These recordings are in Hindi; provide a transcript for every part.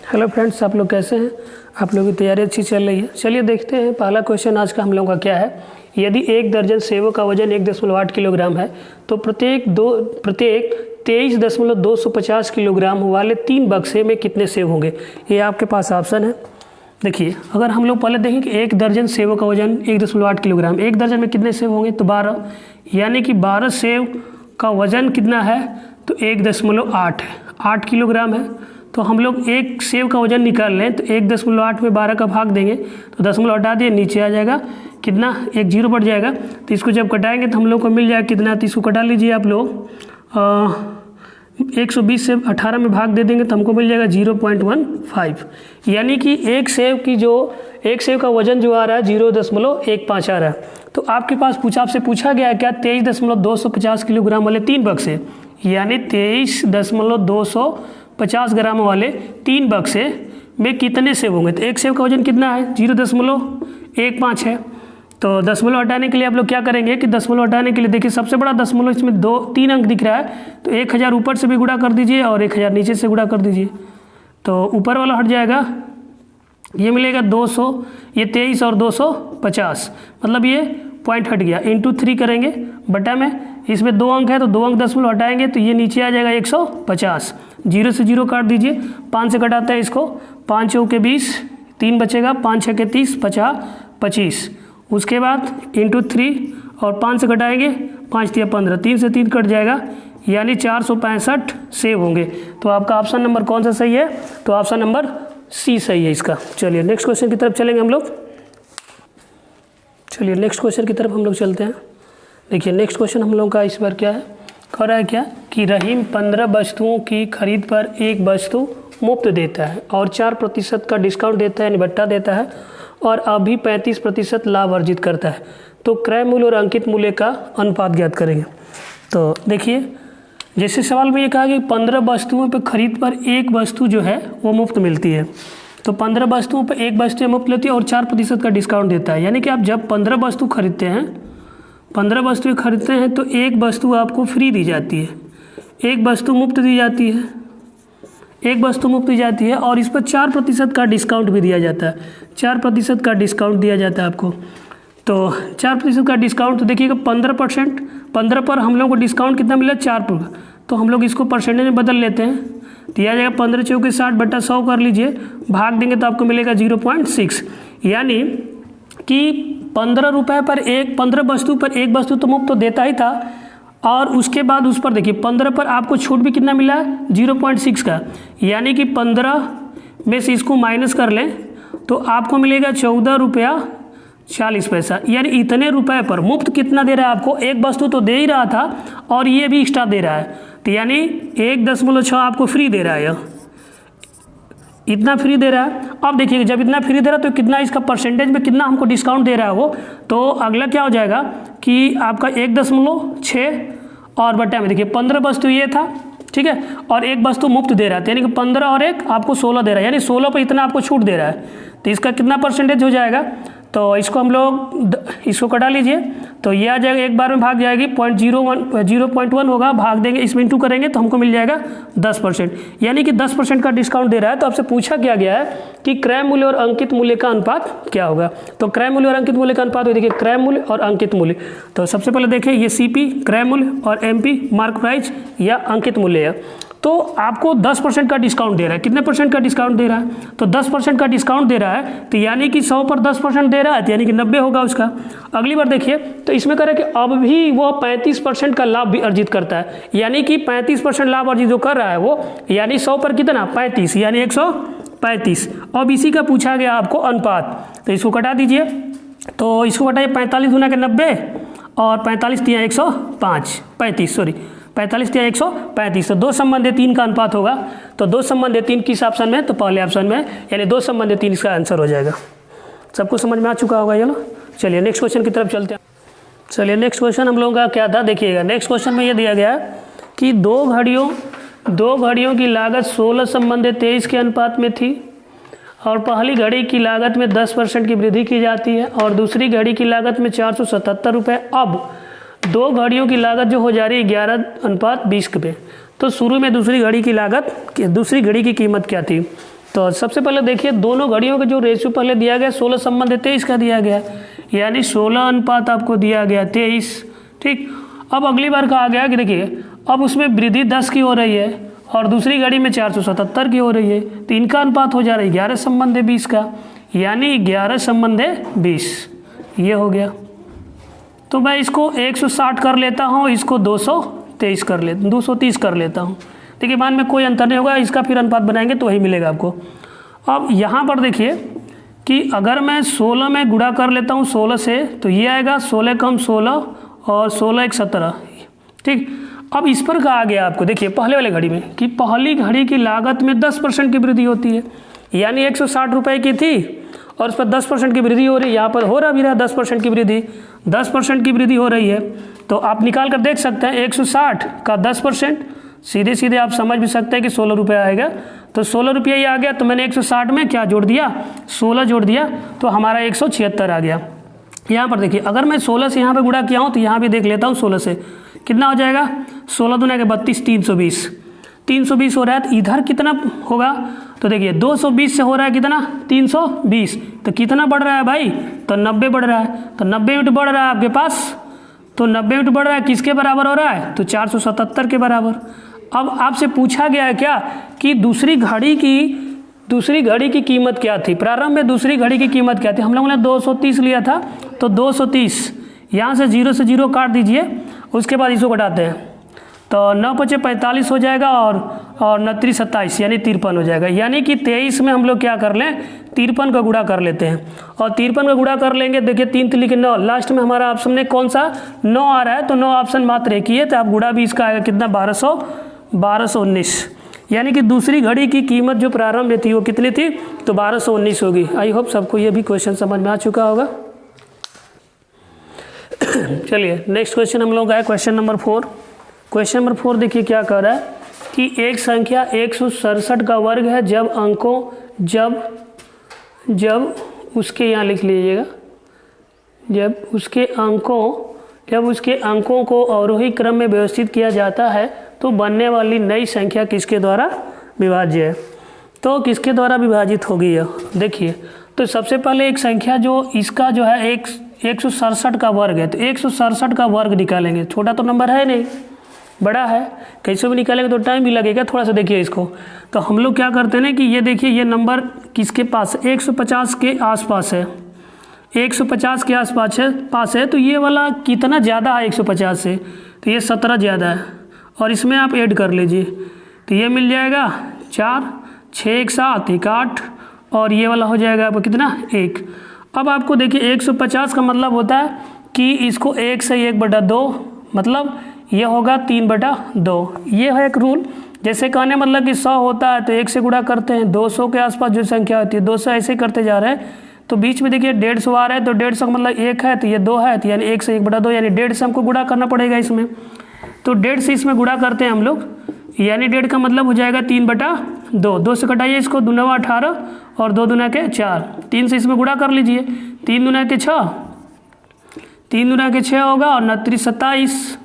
हेलो फ्रेंड्स, आप लोग कैसे हैं? आप लोगों की तैयारी अच्छी चल रही है। चलिए देखते हैं पहला क्वेश्चन आज का हम लोगों का क्या है। यदि 1 दर्जन सेबों का वजन 1.8 किलोग्राम है तो प्रत्येक 23.250 किलोग्राम वाले 3 बक्से में कितने सेब होंगे? ये आपके पास ऑप्शन है। देखिए, अगर हम लोग पहले देखें कि 1 दर्जन सेबों का वजन 1.8 किलोग्राम, 1 दर्जन में कितने सेब होंगे? तो 12, यानी कि 12 सेब का वजन कितना है? तो 1.8 है, 8 किलोग्राम है। तो हम लोग एक सेब का वजन निकाल लें तो 1.8 में 12 का भाग देंगे तो 10 हटा दिए, नीचे आ जाएगा कितना? 1 0 बढ़ जाएगा। तो इसको जब कटाएंगे तो हम लोग को मिल जाएगा कितना? तो इसको कटा लीजिए आप लोग, 120 से 18 में भाग दे देंगे तो हमको मिल जाएगा 0.15, यानी कि एक सेब का वजन जो आ रहा है 0.15 आ रहा है। तो आपके पास आपसे पूछा गया है क्या? 23.250 किलोग्राम वाले 3 बक्से, यानी 23.250 ग्राम वाले 3 बक्से में कितने सेब होंगे? तो एक सेब का वजन कितना है? 0.15 है। तो दशमलव हटाने के लिए आप लोग क्या करेंगे कि दशमलव हटाने के लिए देखिए, सबसे बड़ा दशमलव इसमें 3 अंक दिख रहा है, तो 1000 ऊपर से भी गुणा कर दीजिए और 1000 नीचे से गुणा कर दीजिए। तो ऊपर वाला हट जाएगा, ये मिलेगा 200, ये 23 और 250, मतलब ये पॉइंट हट गया। इंटू 3 करेंगे बटा में, इसमें 2 अंक है तो 2 अंक दशमलव हटाएंगे तो ये नीचे आ जाएगा 150। 0 से 0 काट दीजिए, 5 से कटाते हैं इसको, 5 चौके 20, 3 बचेगा, 5 छके 30, 25। उसके बाद इंटू 3 और 5 से घटाएंगे, 5 तिया 15, 3 से 3 कट जाएगा, यानी 465 सेब होंगे। तो आपका ऑप्शन नंबर कौन सा सही है? तो ऑप्शन नंबर सी सही है इसका। चलिए नेक्स्ट क्वेश्चन की तरफ चलेंगे हम लोग। चलिए नेक्स्ट क्वेश्चन की तरफ हम लोग चलते हैं। देखिए नेक्स्ट क्वेश्चन हम लोग का इस बार क्या है, कह रहा है क्या कि रहीम 15 वस्तुओं की खरीद पर 1 वस्तु मुफ्त देता है और 4% का डिस्काउंट देता है, यानी भत्ता देता है, और अभी 35% लाभ अर्जित करता है। तो क्रय मूल्य और अंकित मूल्य का अनुपात ज्ञात करेंगे। तो देखिए, जैसे सवाल में ये कहा कि 15 वस्तुओं पर खरीद पर 1 वस्तु जो है वो मुफ्त मिलती है। तो 15 वस्तुओं पर 1 वस्तु मुफ्त मिलती है और 4% का डिस्काउंट देता है, यानी कि आप जब 15 वस्तु खरीदते हैं, 15 वस्तुएं खरीदते हैं तो 1 वस्तु आपको फ्री दी जाती है, 1 वस्तु मुफ्त दी जाती है, 1 वस्तु मुफ्त दी जाती है, और इस पर 4% का डिस्काउंट भी दिया जाता है। 4% का डिस्काउंट दिया जाता है आपको। तो 4% का डिस्काउंट, तो देखिएगा 15%, 15 पर हम लोग को डिस्काउंट कितना मिला? 4%। तो हम लोग इसको परसेंटेज में बदल लेते हैं, तो यह आ जाएगा 15 चौके 60 बटा 100 कर लीजिए, भाग देंगे तो आपको मिलेगा 0.6, यानी कि 15 रुपये पर 15 वस्तु पर 1 वस्तु तो मुफ्त तो देता ही था, और उसके बाद उस पर देखिए 15 पर आपको छूट भी कितना मिला है? 0.6 का, यानी कि 15 में से इसको माइनस कर लें तो आपको मिलेगा 14 रुपया 40 पैसा, यानी इतने रुपए पर मुफ्त कितना दे रहा है आपको? 1 वस्तु तो दे ही रहा था और ये भी एक्स्ट्रा दे रहा है, तो यानी 1.6 आपको फ्री दे रहा है, यह इतना फ्री दे रहा है। अब देखिए, जब इतना फ्री दे रहा है तो कितना इसका परसेंटेज में कितना हमको डिस्काउंट दे रहा है वो? तो अगला क्या हो जाएगा कि आपका 1.6 और बटा में देखिए 15 वस्तु ये था, ठीक है, और 1 वस्तु मुफ्त दे रहा है, यानी कि 15 और 1 आपको 16 दे रहा है, यानी 16 पर इतना आपको छूट दे रहा है। तो इसका कितना परसेंटेज हो जाएगा? तो इसको हम लोग इसको कटा लीजिए, तो ये आ जाएगा, एक बार में भाग जाएगी, 0.1 होगा, भाग देंगे, इसमें इंटू करेंगे तो हमको मिल जाएगा 10%, यानी कि 10% का डिस्काउंट दे रहा है। तो आपसे पूछा क्या गया है कि क्रय मूल्य और अंकित मूल्य का अनुपात क्या होगा? तो क्रय मूल्य और अंकित मूल्य का अनुपात, देखिए क्रय मूल्य और अंकित मूल्य। तो सबसे पहले देखें, ये CP क्रय मूल्य और MP मार्क प्राइस या अंकित मूल्य है। तो आपको 10% का डिस्काउंट दे रहा है। कितने परसेंट का डिस्काउंट दे रहा है? तो 10% का डिस्काउंट दे रहा है, तो यानी कि 100 पर 10% दे रहा है, तो यानी कि 90 होगा उसका। अगली बार देखिए, तो इसमें करें कि अब भी वो 35% का लाभ भी अर्जित करता है, यानी कि 35% लाभ अर्जित जो कर रहा है वो, यानी 100 पर कितना? 35, यानी 135। अब इसी का पूछा गया आपको अनुपात, तो इसको कटा दीजिए, तो इसको कटाइए, 45 गुना के 90 और 45 तिया 105, 45 तिया 135। तो 2:3 का अनुपात होगा। तो 2:3 किस ऑप्शन में? तो पहले ऑप्शन में, यानी 2:3 इसका आंसर हो जाएगा। सबको समझ में आ चुका होगा ये ना। चलिए नेक्स्ट क्वेश्चन की तरफ चलते हैं। चलिए नेक्स्ट क्वेश्चन हम लोगों का क्या था, देखिएगा नेक्स्ट क्वेश्चन में ये दिया गया है कि दो घड़ियों की लागत 16:23 के अनुपात में थी, और पहली घड़ी की लागत में 10% की वृद्धि की जाती है और दूसरी घड़ी की लागत में 477 रुपये। अब 2 घड़ियों की लागत जो हो जा रही है 11:20 पे। तो शुरू में दूसरी घड़ी की कीमत क्या थी? तो सबसे पहले देखिए दोनों घड़ियों का जो रेशियो पहले दिया गया 16 संबंध 23 का दिया गया, यानी 16 अनुपात आपको दिया गया 23। ठीक, अब अगली बार कहा गया कि देखिए अब उसमें वृद्धि 10 की हो रही है और दूसरी घड़ी में 477 की हो रही है, तो इनका अनुपात हो जा रहा है 11 संबंध 20 का, यानी 11 संबंध 20 ये हो गया। तो मैं इसको 160 कर लेता हूँ, इसको 230 कर लेता हूँ। देखिए मान में कोई अंतर नहीं होगा, इसका फिर अनुपात बनाएंगे तो वही मिलेगा आपको। अब यहाँ पर देखिए कि अगर मैं 16 में गुणा कर लेता हूँ 16 से, तो ये आएगा 16 कम 16 और 16 एक 17। ठीक, अब इस पर कहा गया आपको, देखिए पहले वाले घड़ी में कि पहली घड़ी की लागत में 10% की वृद्धि होती है, यानी 160 रुपये की थी और उस पर 10% की वृद्धि हो रही है। यहाँ पर हो रहा भी रहा 10% की वृद्धि, 10% की वृद्धि हो रही है। तो आप निकाल कर देख सकते हैं 160 का 10%, सीधे सीधे आप समझ भी सकते हैं कि 16 रुपये आएगा। तो 16 रुपये ही आ गया, तो मैंने 160 में क्या जोड़ दिया, 16 जोड़ दिया, तो हमारा 176 आ गया। यहाँ पर देखिए अगर मैं 16 से यहाँ पे गुणा किया हूँ तो यहाँ भी देख लेता हूँ 16 से कितना हो जाएगा, 16 दूना के 32, 320 हो रहा है। तो इधर कितना होगा, तो देखिए 220 से हो रहा है कितना, 320, तो कितना बढ़ रहा है भाई, तो 90 बढ़ रहा है। तो 90 यूनिट बढ़ रहा है आपके पास, तो 90 यूनिट बढ़ रहा है, किसके बराबर हो रहा है, तो 477 के बराबर। अब आपसे पूछा गया है क्या कि दूसरी घड़ी की कीमत क्या थी, प्रारंभ में दूसरी घड़ी की कीमत क्या थी। हम लोगों ने 230 लिया था, तो 230 यहाँ से 0 से 0 काट दीजिए, उसके बाद इसको घटाते हैं, तो 9 पचे 45 हो जाएगा और 9 27 यानी 53 हो जाएगा। यानी कि 23 में हम लोग क्या कर लें, 53 का गुणा कर लेते हैं, और 53 का गुणा कर लेंगे। देखिए 3 3 लिखे 9, लास्ट में हमारा ऑप्शन में कौन सा 9 आ रहा है, तो 9 ऑप्शन मात्र एक ही है, तो आप गुणा भी इसका आएगा कितना, 1219। यानी कि दूसरी घड़ी की कीमत जो प्रारंभ में थी वो कितनी थी, तो 1219 होगी। आई होप सबको ये भी क्वेश्चन समझ में आ चुका होगा। चलिए नेक्स्ट क्वेश्चन हम लोग का है क्वेश्चन नंबर 4। क्वेश्चन नंबर 4 देखिए क्या कह रहा है कि एक संख्या 167 का वर्ग है जब उसके यहाँ लिख लीजिएगा, जब उसके अंकों को अवरोही क्रम में व्यवस्थित किया जाता है तो बनने वाली नई संख्या किसके द्वारा विभाज्य है। तो किसके द्वारा विभाजित होगी यह, देखिए तो सबसे पहले एक संख्या जो इसका जो है 167 का वर्ग है, तो 167 का वर्ग निकालेंगे। छोटा तो नंबर है नहीं, बड़ा है, कैसे भी निकालेंगे तो टाइम भी लगेगा थोड़ा सा। देखिए इसको, तो हम लोग क्या करते हैं कि ये देखिए ये नंबर किसके पास, 150 के आसपास है, 150 के पास है, तो ये वाला कितना ज़्यादा है 150 से, तो ये 17 ज़्यादा है, और इसमें आप ऐड कर लीजिए, तो ये मिल जाएगा 4, 6 1 7 1 8, और ये वाला हो जाएगा आपको कितना 1। अब आपको देखिए 150 का मतलब होता है कि इसको 1 से 1/2, मतलब ये होगा 3/2। ये है एक रूल, जैसे कहने मतलब कि 100 होता है तो 1 से गुणा करते हैं, 200 के आसपास जो संख्या होती है 200 ऐसे करते जा रहे हैं, तो बीच में देखिए 150 आ रहा है, तो 150 का मतलब 1 है, तो ये 2 है, तो यानी 1 से 1/2, यानी 150 हमको गुणा करना पड़ेगा इसमें। तो 150 से इसमें गुणा करते हैं हम लोग, यानी 1.5 का मतलब हो जाएगा 3/2। 2 से कटाइए इसको, 2 9 18 और 2 दूना के 4, 3 से इसमें गुणा कर लीजिए, 3 दूना के 6, 3 दूना के 6 होगा और 9 3 27,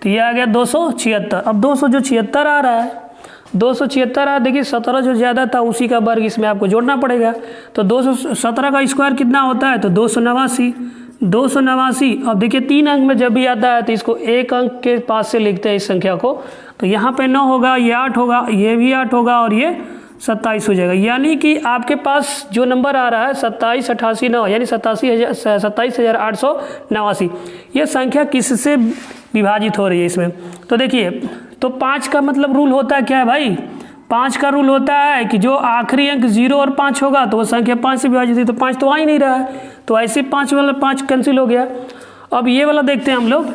तो ये आ गया 276। अब 276 आ रहा है, 276 आ, देखिए 17 जो ज़्यादा था उसी का वर्ग इसमें आपको जोड़ना पड़ेगा। तो 217 का स्क्वायर कितना होता है, तो 289। अब देखिए 3 अंक में जब भी आता है तो इसको 1 अंक के पास से लिखते हैं इस संख्या को, तो यहाँ पे 9 होगा, ये 8 होगा, ये भी 8 होगा और ये 27 हो जाएगा। यानी कि आपके पास जो नंबर आ रहा है 27 88 9, यानी 27,889, ये संख्या किससे विभाजित हो रही है इसमें। तो देखिए, तो 5 का मतलब रूल होता है क्या है भाई, 5 का रूल होता है कि जो आखिरी अंक 0 और 5 होगा तो वो संख्या 5 से विभाजित है, तो 5 तो आ ही नहीं रहा है, तो ऐसे 5 वाला 5 कैंसिल हो गया। अब ये वाला देखते हैं हम लोग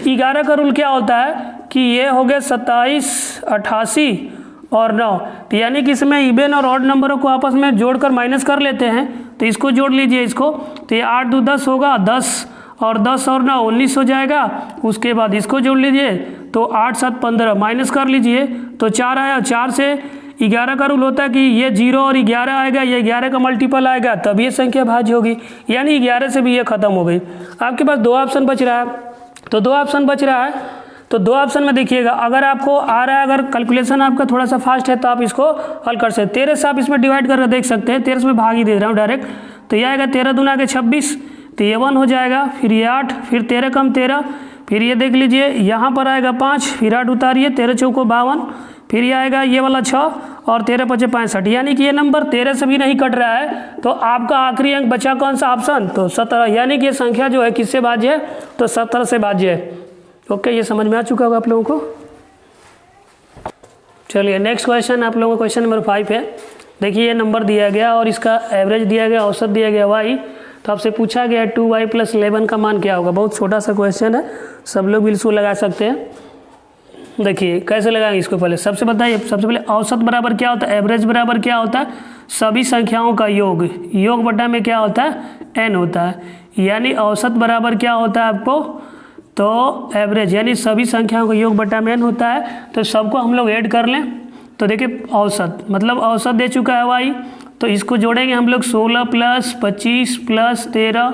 11 का रूल क्या होता है कि ये हो गया 27 88 और 9, तो यानी कि इसमें इवन और ऑड नंबरों को आपस में जोड़कर माइनस कर लेते हैं, तो इसको जोड़ लीजिए इसको, तो ये 8 2 10 होगा, 10 और 9 19 हो जाएगा। उसके बाद इसको जोड़ लीजिए, तो 8 7 15 माइनस कर लीजिए, तो 4 आया, 4 से 11 का रूल होता है कि ये 0 और 11 आएगा, ये 11 का मल्टीपल आएगा, तब ये संख्या भाज्य होगी, यानी 11 से भी ये खत्म हो गई। आपके पास 2 ऑप्शन बच रहा है, तो 2 ऑप्शन बच रहा है, तो दो ऑप्शन में देखिएगा, अगर आपको आ रहा है, अगर कैलकुलेशन आपका थोड़ा सा फास्ट है तो आप इसको हल कर सकते हैं। 13 से आप इसमें डिवाइड करके देख सकते हैं, 13 से मैं भाग ही दे रहा हूँ डायरेक्ट। तो ये आएगा 13 दूना के 26, तो ये 1 हो जाएगा, फिर ये 8, फिर 13 कम 13, फिर ये देख लीजिए यहाँ पर आएगा 5, फिर 8 उतारिए, 13 चौको 52, फिर ये आएगा ये वाला 6 और 13 पचे 65, यानी कि ये नंबर 13 से भी नहीं कट रहा है। तो आपका आखिरी अंक बचा कौन सा ऑप्शन, तो 17, यानी कि ये संख्या जो है किससे भाज्य है, तो 17 से भाज्य है। ओके, ये समझ में आ चुका होगा आप लोगों को। चलिए नेक्स्ट क्वेश्चन आप लोगों को क्वेश्चन नंबर 5 है। देखिए ये नंबर दिया गया और इसका एवरेज दिया गया, औसत दिया गया y, तो आपसे पूछा गया 2y + 11 का मान क्या होगा। बहुत छोटा सा क्वेश्चन है, सब लोग भी इसको लगा सकते हैं। देखिए कैसे लगाएंगे इसको, पहले सबसे बताइए, सबसे पहले औसत बराबर क्या होता है, एवरेज बराबर क्या होता है, सभी संख्याओं का योग, योग बटा में क्या होता है, n होता है। यानी औसत बराबर क्या होता है आपको, तो एवरेज, यानी सभी संख्याओं का योग बटा में n होता है। तो सबको हम लोग ऐड कर लें, तो देखिए औसत, मतलब औसत दे चुका है y, तो इसको जोड़ेंगे हम लोग 16 + 25 + 13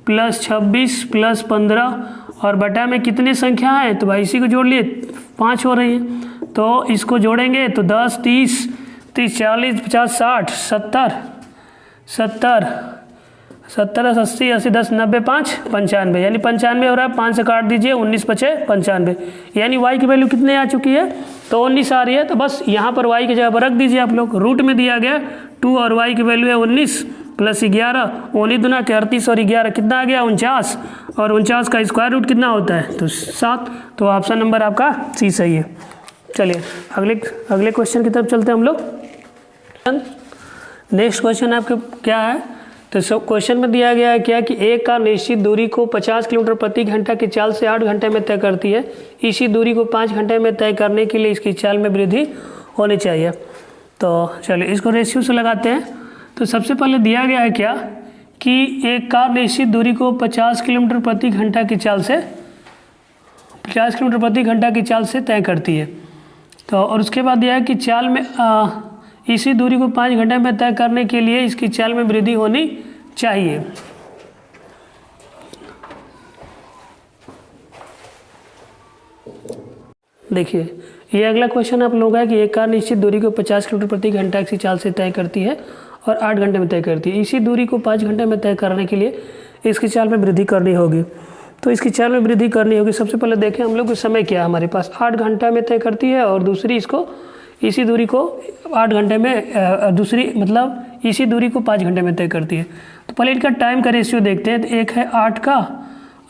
+ 26 + 15 और बटा में कितनी संख्या है, तो भाई इसी को जोड़ लिए 5 हो रही है। तो इसको जोड़ेंगे तो 10 30 30 40 50 60 70 70 70 80 80 10 90 5 95, यानी 95 हो रहा है। 5 से काट दीजिए, 19 बचे 95, यानी y की वैल्यू कितने आ चुकी है, तो 19 आ रही है। तो बस यहाँ पर y की जगह पर रख दीजिए आप लोग, रूट में दिया गया 2 और y की वैल्यू है 19 + 11, 19 दूना के 38 और 11 कितना आ गया 49, और 49 का स्क्वायर रूट कितना होता है, तो 7। तो ऑप्शन नंबर आपका सी सही है। चलिए अगले क्वेश्चन की तरफ चलते हैं हम लोग। नेक्स्ट क्वेश्चन आपके क्या है, तो सब क्वेश्चन में दिया गया है क्या कि एक कार निश्चित दूरी को 50 किलोमीटर प्रति घंटा की चाल से 8 घंटे में तय करती है। इसी दूरी को 5 घंटे में तय करने के लिए इसकी चाल में वृद्धि होनी चाहिए। तो चलिए इसको रेशियो से लगाते हैं। तो सबसे पहले दिया गया है क्या कि एक कार निश्चित दूरी को 50 किलोमीटर प्रति घंटा की चाल से 50 किलोमीटर प्रति घंटा की चाल से तय करती है। तो और उसके बाद दिया है कि चाल में इसी दूरी को 5 घंटे में तय करने के लिए इसकी चाल में वृद्धि होनी चाहिए। देखिए ये अगला क्वेश्चन आप लोगों का है कि एक कार निश्चित दूरी को 50 किलोमीटर प्रति घंटा की चाल से तय करती है और 8 घंटे में तय करती है। इसी दूरी को 5 घंटे में तय करने के लिए इसकी चाल में वृद्धि करनी होगी। तो इसकी चाल में वृद्धि करनी होगी, सबसे पहले देखें हम लोग के समय क्या है, हमारे पास 8 घंटा में तय करती है और दूसरी इसको इसी दूरी को 8 घंटे में दूसरी मतलब इसी दूरी को 5 घंटे में तय करती है। तो पहले इनका टाइम का रेशियो देखते हैं। तो एक है 8 का,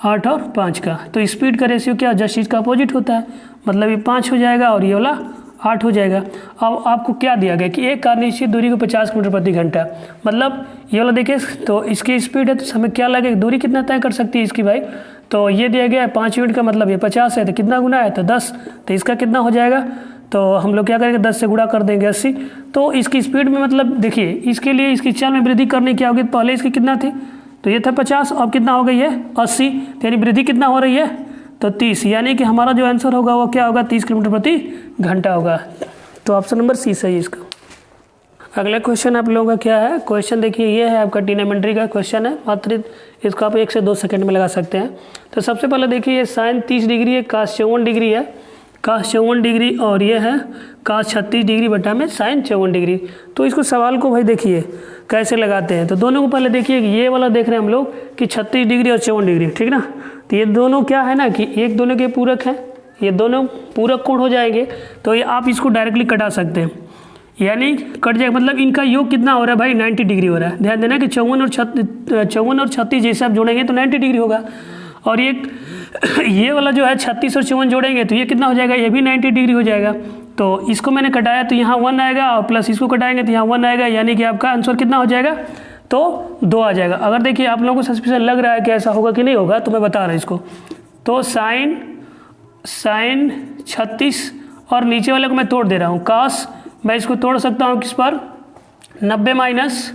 8 और 5 का। तो स्पीड का रेशियो क्या, जस्ट इसका अपोजिट होता है, मतलब ये 5 हो जाएगा और ये वाला 8 हो जाएगा। अब आपको क्या दिया गया कि एक कार निश्चित दूरी को 50 किलोमीटर प्रति घंटा, मतलब ये वाला देखिए तो इसकी स्पीड है, तो हमें क्या लगेगा दूरी कितना तय कर सकती है इसकी भाई, तो ये दिया गया है 5 यूनिट का, मतलब ये 50 है, तो कितना गुना है, तो 10, तो इसका कितना हो जाएगा, तो हम लोग क्या करेंगे 10 से गुणा कर देंगे 80। तो इसकी स्पीड में मतलब देखिए इसके लिए इसकी चाल में वृद्धि करने क्या होगी, पहले इसकी कितना थी, तो ये था 50, अब कितना हो गई है 80, यानी वृद्धि कितना हो रही है, तो 30, यानी कि हमारा जो आंसर होगा वो क्या होगा 30 किलोमीटर प्रति घंटा होगा। तो ऑप्शन नंबर सी सही है इसका। अगला क्वेश्चन आप लोगों का क्या है, क्वेश्चन देखिए ये है आपका ट्रिग्नोमेट्री का क्वेश्चन है, मात्र इसको आप 1 से 2 सेकंड में लगा सकते हैं। तो सबसे पहले देखिए ये साइन 30 डिग्री है, कास 54 डिग्री है, कास 54 डिग्री, और ये है कास 36 डिग्री बटा में साइन 54 डिग्री। तो इसको सवाल को भाई देखिए कैसे लगाते हैं। तो दोनों को पहले देखिए ये वाला देख रहे हैं हम लोग कि 36 डिग्री और 54 डिग्री, ठीक ना। तो ये दोनों क्या है ना कि एक दोनों के पूरक हैं, ये दोनों पूरक कोण हो जाएंगे। तो ये आप इसको डायरेक्टली कटा सकते हैं, यानी कट जाएगा, मतलब इनका योग कितना हो रहा है भाई 90 डिग्री हो रहा है। ध्यान देना कि 54 और 36 जैसे आप जोड़ेंगे तो 90 डिग्री होगा, और ये वाला जो है 36 और 54 जोड़ेंगे तो ये कितना हो जाएगा, ये भी 90 डिग्री हो जाएगा। तो इसको मैंने कटाया तो यहाँ 1 आएगा, और प्लस इसको कटाएंगे तो यहाँ 1 आएगा, यानी कि आपका आंसर कितना हो जाएगा, तो 2 आ जाएगा। अगर देखिए आप लोगों को सस्पेंशन लग रहा है कि ऐसा होगा कि नहीं होगा, तो मैं बता रहा हूँ इसको। तो साइन 36 और नीचे वाले को मैं तोड़ दे रहा हूँ, कास मैं इसको तोड़ सकता हूँ किस पर, 90 माइनस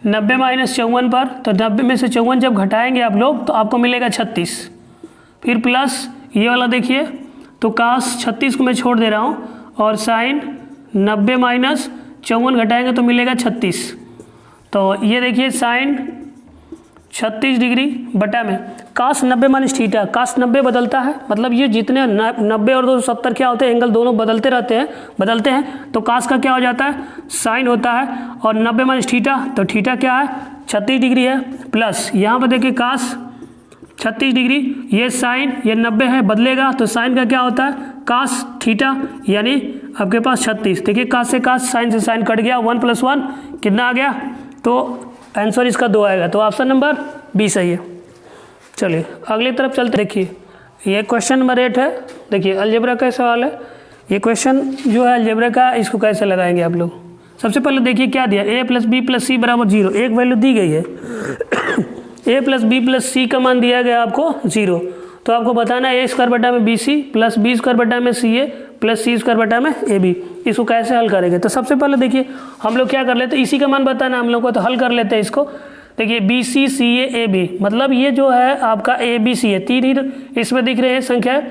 54 पर। तो 90 में से 54 जब घटाएंगे आप लोग तो आपको मिलेगा 36, फिर प्लस ये वाला देखिए, तो कास 36 को मैं छोड़ दे रहा हूँ, और साइन 90 माइनस 54 घटाएंगे तो मिलेगा 36। तो ये देखिए साइन 36 डिग्री बटा में कास 90 माइनस थीटा, कास 90 बदलता है, मतलब ये जितने 90 और 270 क्या होते हैं, एंगल दोनों बदलते हैं, तो कास का क्या हो जाता है, साइन होता है। और 90 माइनस थीटा, तो थीटा क्या है, 36 डिग्री है, प्लस यहाँ पर देखिए कास 36 डिग्री, ये साइन, ये 90 है, बदलेगा तो साइन का क्या होता है, कास थीटा, यानी आपके पास 36। देखिए कास से कास, साइन से साइन कट गया, 1 + 1 कितना आ गया, तो आंसर इसका 2 आएगा, तो ऑप्शन नंबर बी सही है। चलिए अगली तरफ चलते, देखिए ये क्वेश्चन नंबर 8 है। देखिए अलजेब्रा का सवाल है, ये क्वेश्चन जो है अलजेब्रा का, इसको कैसे लगाएंगे आप लोग। सबसे पहले देखिए क्या दिया, a + b + c = 0, एक वैल्यू दी गई है a + b + c का मान दिया गया आपको 0, तो आपको बताना है a² बटा में bc प्लस b² बटा में ca प्लस c² बटा में ab। इसको कैसे हल करेंगे, तो सबसे पहले देखिए हम लोग क्या कर लेते हैं, इसी का मान बताना हम लोग को, तो हल कर लेते हैं इसको। देखिए bc ca ab, मतलब ये जो है आपका abc है, 3 ही इसमें दिख रहे हैं संख्या,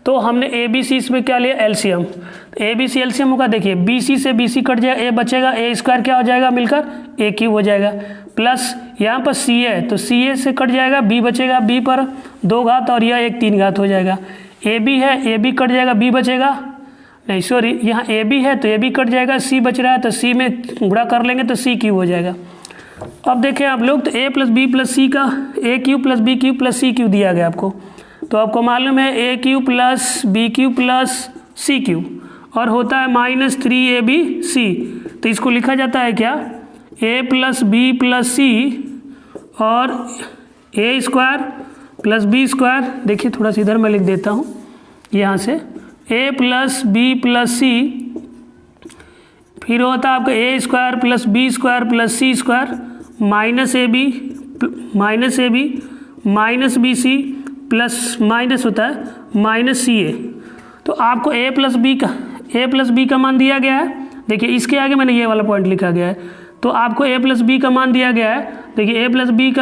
तो हमने abc इसमें क्या लिया, एलसीएम। abc एलसीएम होगा, देखिए bc से bc कट जाएगा, a बचेगा, a² क्या हो जाएगा मिलकर a³ हो जाएगा, प्लस यहाँ पर ca है तो ca से कट जाएगा, b बचेगा, b पर 2 घात और यह 1 3 घात हो जाएगा। ab है, ab कट जाएगा, b बचेगा, नहीं सॉरी यहाँ ab है तो ab कट जाएगा, c बच रहा है तो c में गुणा कर लेंगे तो c³ हो जाएगा। अब देखें आप लोग, तो a + b + c का a³ + b³ + c³ दिया गया आपको, तो आपको मालूम है a³ + b³ + c³ और होता है -3abc, तो इसको लिखा जाता है क्या, a + b + c और a² + b²। देखिए थोड़ा सा इधर मैं लिख देता हूँ यहाँ से, a + b + c, फिर होता है आपका a² + b² + c² -ab -bc plus minus होता है -ca। तो आपको a + b का मान दिया गया है, देखिए इसके आगे मैंने ये वाला पॉइंट लिखा गया है, तो आपको a + b का मान दिया गया है। देखिए a + b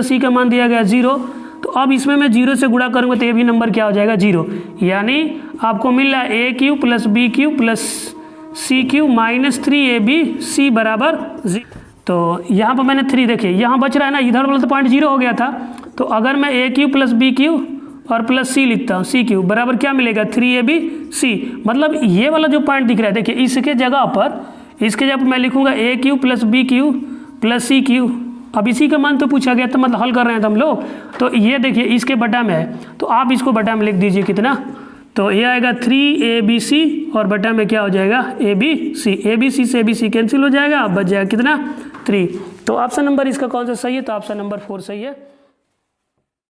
+ c का मान दिया गया है 0, तो अब इसमें मैं 0 से गुणा करूँगा तो ये भी नंबर क्या हो जाएगा 0, यानी आपको मिल रहा है a³ + b³ + c³ -3abc = 0। तो यहाँ पर मैंने 3 देखिए यहाँ बच रहा है ना, इधर वाला तो पॉइंट 0 हो गया था, तो अगर मैं a³ + b³ और प्लस c लिखता हूँ, c³ बराबर क्या मिलेगा 3abc, मतलब ये वाला जो पॉइंट दिख रहा है, देखिए इसके जगह पर मैं लिखूँगा a³ + b³ + c³। अब इसी का मान तो पूछा गया था, मतलब हल कर रहे हैं तो हम लोग, तो ये देखिए इसके बटा में है, तो आप इसको बटा में लिख दीजिए कितना, तो ये आएगा 3abc और बटा में क्या हो जाएगा abc से abc कैंसिल हो जाएगा, अब बच जाएगा कितना 3। तो ऑप्शन नंबर इसका कौन सा सही है, तो ऑप्शन नंबर 4 सही है।